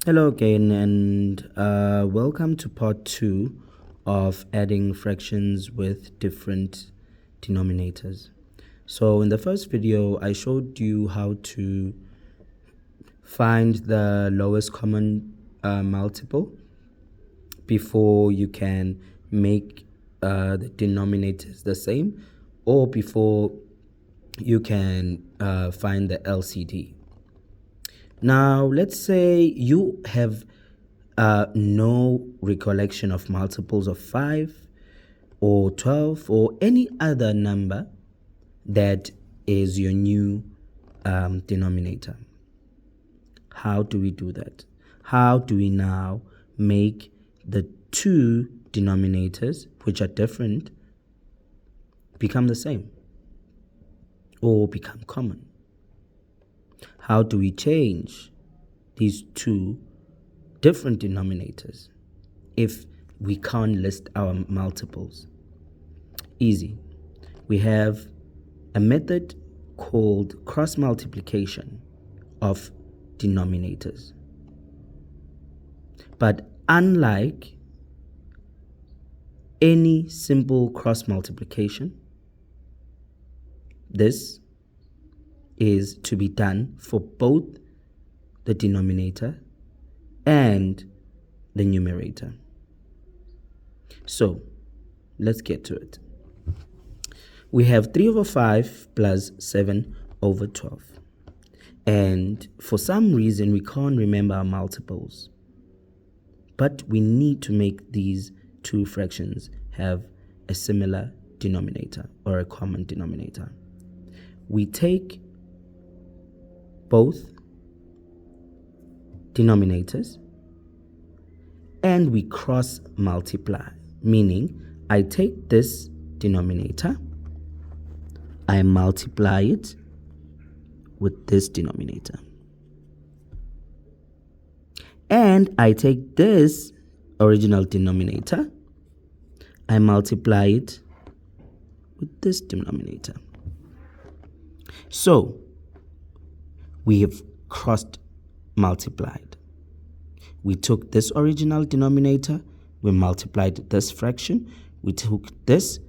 Hello again, and welcome to part 2 of adding fractions with different denominators. So in the first video, I showed you how to find the lowest common multiple before you can make the denominators the same, or before you can find the LCD. Now, let's say you have no recollection of multiples of 5 or 12 or any other number that is your new denominator. How do we do that? How do we now make the two denominators, which are different, become the same or become common? How do we change these two different denominators if we can't list our multiples? Easy. We have a method called cross multiplication of denominators. But unlike any simple cross multiplication, this is to be done for both the denominator and the numerator. So let's get to it. We have 3 over 5 plus 7 over 12. And for some reason, we can't remember our multiples. But we need to make these two fractions have a similar denominator or a common denominator. We take both denominators and we cross multiply, meaning I take this denominator, I multiply it with this denominator, and I take this original denominator, I multiply it with this denominator. So we have crossed multiplied. We took this original denominator, we multiplied this fraction, we took this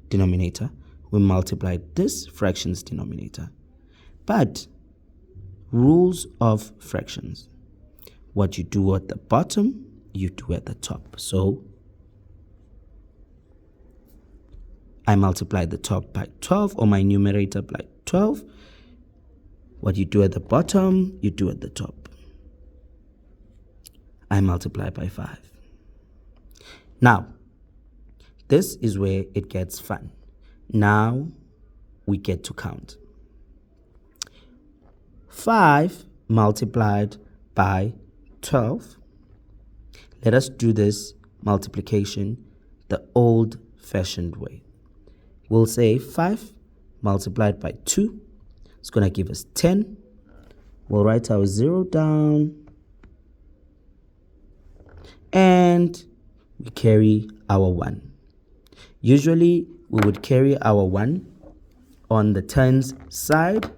denominator, we multiplied this fraction's denominator. But rules of fractions: what you do at the bottom, you do at the top. So I multiply the top by 12, or my numerator by 12. What you do at the bottom, you do at the top. I multiply by 5. Now, this is where it gets fun. Now we get to count. 5 multiplied by 12. Let us do this multiplication the old-fashioned way. We'll say 5 multiplied by 2. It's going to give us 10. We'll write our 0 down. And we carry our 1. Usually, we would carry our 1 on the tens side.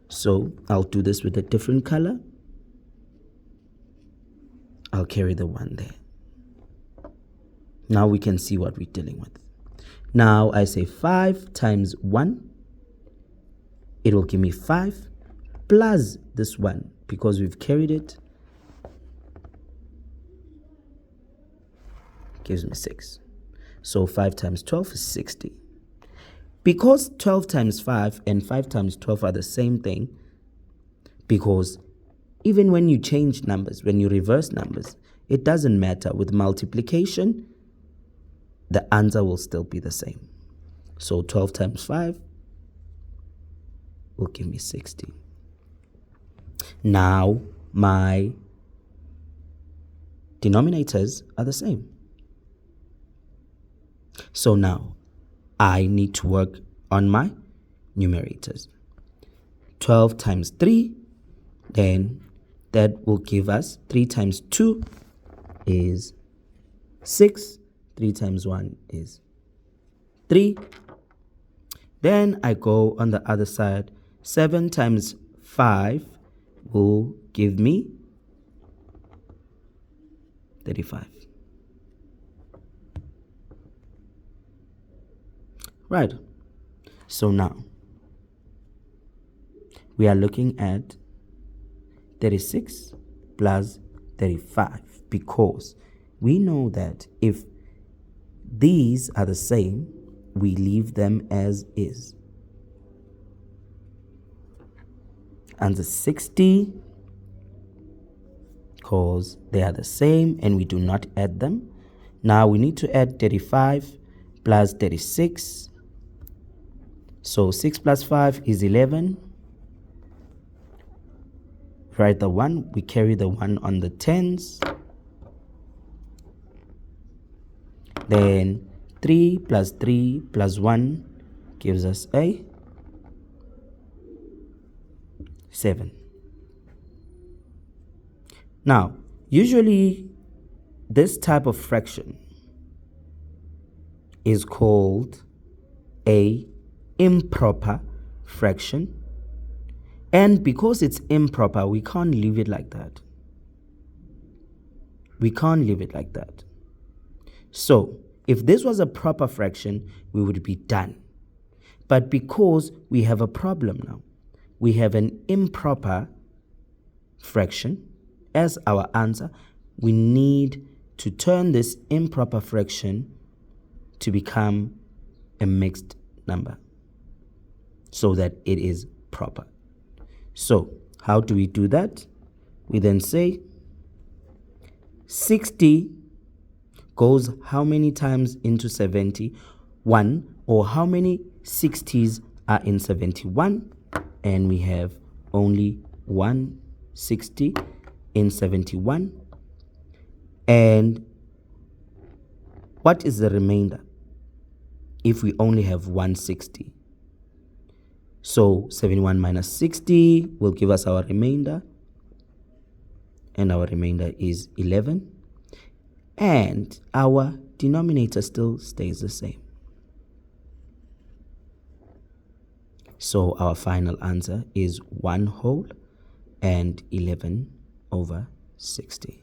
So, I'll do this with a different color. I'll carry the 1 there. Now we can see what we're dealing with. Now, I say 5 times 1. It will give me 5 plus this 1, because we've carried it, gives me 6. So 5 times 12 is 60. Because 12 times 5 and 5 times 12 are the same thing, because even when you change numbers, when you reverse numbers, it doesn't matter. With multiplication, the answer will still be the same. So 12 times 5 will give me 60. Now my denominators are the same. So now I need to work on my numerators. 12 times 3, then that will give us 3 times 2 is 6. 3 times 1 is 3. Then I go on the other side. 7 times 5 will give me 35. Right. So now we are looking at 36 plus 35 because we know that if these are the same, we leave them as is. And the 60, because they are the same and we do not add them. Now we need to add 35 plus 36. So 6 plus 5 is 11. Write the 1. We carry the 1 on the tens. Then 3 plus 3 plus 1 gives us a 7. Now, usually this type of fraction is called a improper fraction. And because it's improper, we can't leave it like that. We can't leave it like that. So, if this was a proper fraction, we would be done. But because we have a problem now, we have an improper fraction as our answer, we need to turn this improper fraction to become a mixed number so that it is proper. So, how do we do that? We then say 60 goes how many times into 70? 1. Or how many 60s are in 71? And we have only 1 60 in 71. And what is the remainder if we only have 160? So 71 minus 60 will give us our remainder. And our remainder is 11. And our denominator still stays the same. So our final answer is 1 whole and 11 over 60.